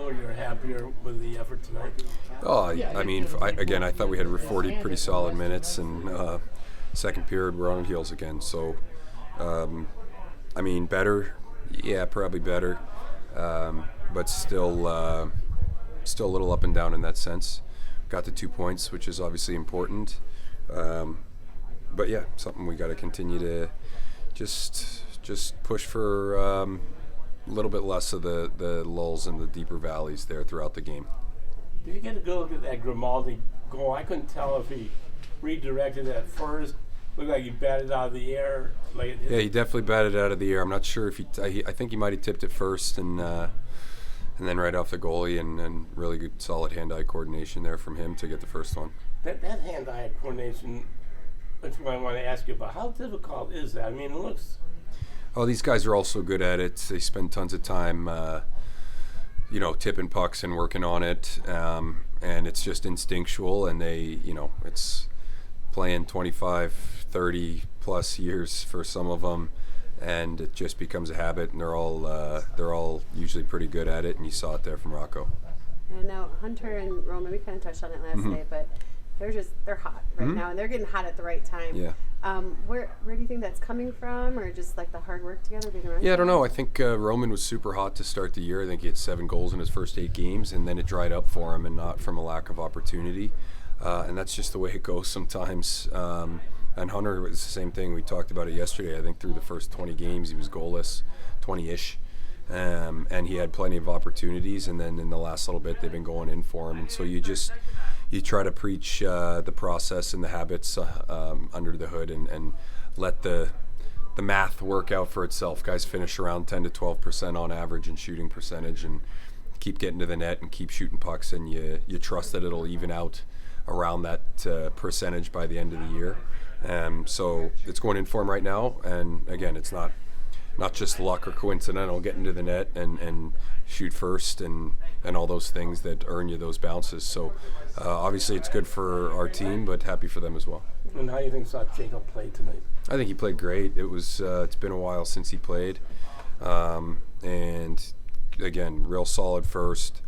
or you're happier with the effort tonight? Oh, I thought we had 40 pretty solid minutes, and second period we're on heels again. So, better, yeah, probably better, but still a little up and down in that sense. Got the 2 points, which is obviously important, but yeah, something we got to continue to just push for a little bit less of the lulls and the deeper valleys there throughout the game. Did you get a good look at that Grimaldi goal? I couldn't tell if he redirected it at first. Looked like he batted out of the air. Yeah, he definitely batted out of the air. I'm not sure if I think he might have tipped it first and then right off the goalie, and really good solid hand-eye coordination there from him to get the first one. That hand-eye coordination, that's what I want to ask you about. How difficult is that? I mean, it looks... Oh, these guys are all so good at it. They spend tons of time, tipping pucks and working on it, and it's just instinctual, and it's playing 25, 30 plus years for some of them, and it just becomes a habit, and they're all usually pretty good at it, and you saw it there from Rocco. And now Hunter and Roman, we kind of touched on it last day, but they're hot right now, and they're getting hot at the right time. Yeah. Where do you think that's coming from, or just like the hard work together being around? Yeah, I don't know. I think Roman was super hot to start the year. I think he had 7 goals in his first 8 games, and then it dried up for him, and not from a lack of opportunity. And that's just the way it goes sometimes. And Hunter was the same thing. We talked about it yesterday. I think through the first 20 games he was goalless, 20-ish. And he had plenty of opportunities, and then in the last little bit they've been going in for him. And so you try to preach the process and the habits under the hood, and let the math work out for itself. Guys finish around 10 to 12% on average in shooting percentage, and keep getting to the net and keep shooting pucks, and you trust that it'll even out around that percentage by the end of the year. So it's going in for him right now, and again, it's not just luck or coincidental getting to the net and shoot first and all those things that earn you those bounces. So obviously it's good for our team, but happy for them as well. And how do you think Jacob played tonight? I think he played great. It's been a while since he played, and again, real solid first,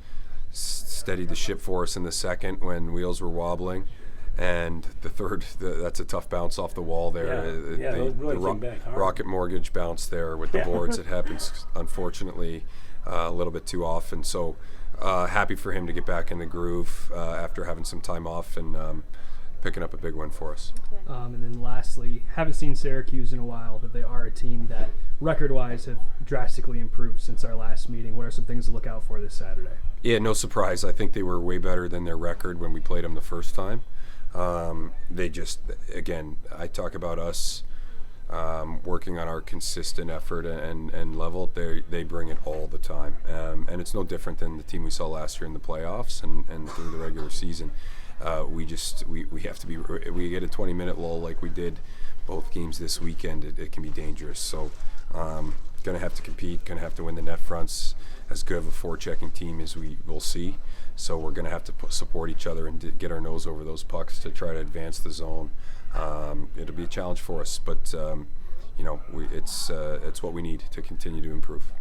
steadied the ship for us in the second when wheels were wobbling. And the third, that's a tough bounce off the wall there. The Rocket Mortgage bounce there with the boards. It happens, unfortunately, a little bit too often. So happy for him to get back in the groove after having some time off and picking up a big one for us. And then lastly, haven't seen Syracuse in a while, but they are a team that record-wise have drastically improved since our last meeting. What are some things to look out for this Saturday? Yeah, no surprise. I think they were way better than their record when we played them the first time. They just, again, I talk about us working on our consistent effort and level. They bring it all the time, and it's no different than the team we saw last year in the playoffs and through the regular season. We have to be. We get a 20-minute lull like we did both games this weekend. It can be dangerous. So, gonna have to compete. Gonna have to win the net fronts. As good of a forechecking team as we will see. So we're going to have to support each other and get our nose over those pucks to try to advance the zone. It'll be a challenge for us, but it's what we need to continue to improve.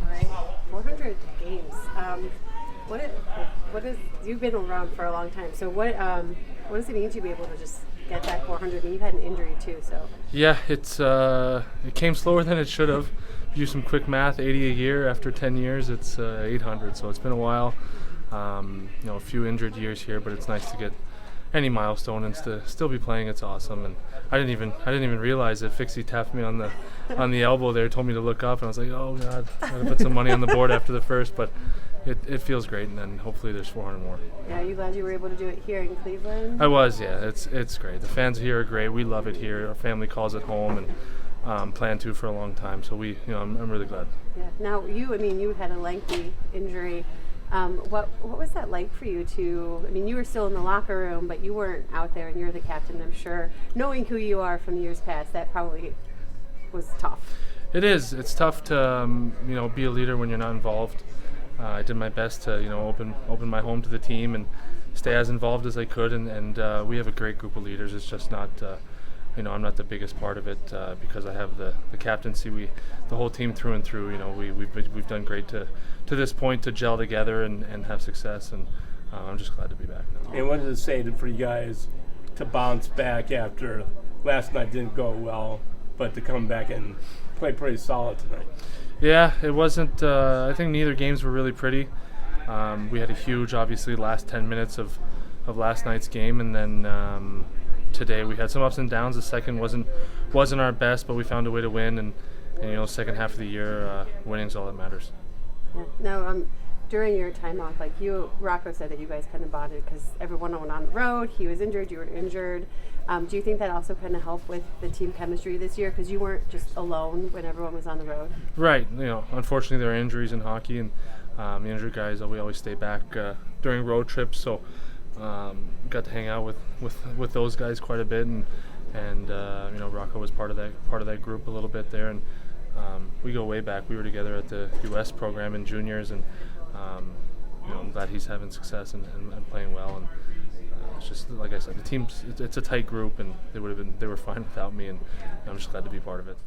All right, 400 games. What is you've been around for a long time? So what does it mean to be able to just get that 400? And you had an injury too, so. Yeah, it came slower than it should have. Do some quick math, 80 a year after 10 years, it's 800. So it's been a while. A few injured years here, but it's nice to get any milestone and to still be playing. It's awesome. And I didn't even realize it. Fixie tapped me on the elbow there, told me to look up, and I was like, oh God, I'm gonna put some money on the board after the first. But it feels great, and then hopefully there's 400 more. Yeah, are you glad you were able to do it here in Cleveland? I was, yeah. It's great. The fans here are great. We love it here. Our family calls it home, and plan to for a long time. So I'm really glad. Yeah. Now you had a lengthy injury. What was that like for you to? I mean, you were still in the locker room, but you weren't out there, and you're the captain. I'm sure, knowing who you are from years past, that probably was tough. It is. It's tough to be a leader when you're not involved. I did my best to open my home to the team and stay as involved as I could, and we have a great group of leaders. It's just not I'm not the biggest part of it because I have the captaincy. The whole team through and through. We've done great to this point to gel together and have success, and I'm just glad to be back now. And what does it say for you guys to bounce back after last night didn't go well, but to come back and play pretty solid tonight? Yeah, it wasn't. I think neither games were really pretty. We had a huge, obviously, last 10 minutes of last night's game, and then today we had some ups and downs. The second wasn't our best, but we found a way to win, and second half of the year, winning's all that matters. Yeah. No, during your time off, like Rocco said that you guys kind of bonded because everyone went on the road. He was injured, you were injured. Do you think that also kind of helped with the team chemistry this year because you weren't just alone when everyone was on the road? Right. Unfortunately, there are injuries in hockey, and the injured guys, we always stay back during road trips. So got to hang out with those guys quite a bit, and Rocco was part of that group a little bit there, and we go way back. We were together at the U.S. program in juniors, and I'm glad he's having success and playing well. And it's just like I said, the team's it's a tight group, and they were fine without me, and I'm just glad to be part of it.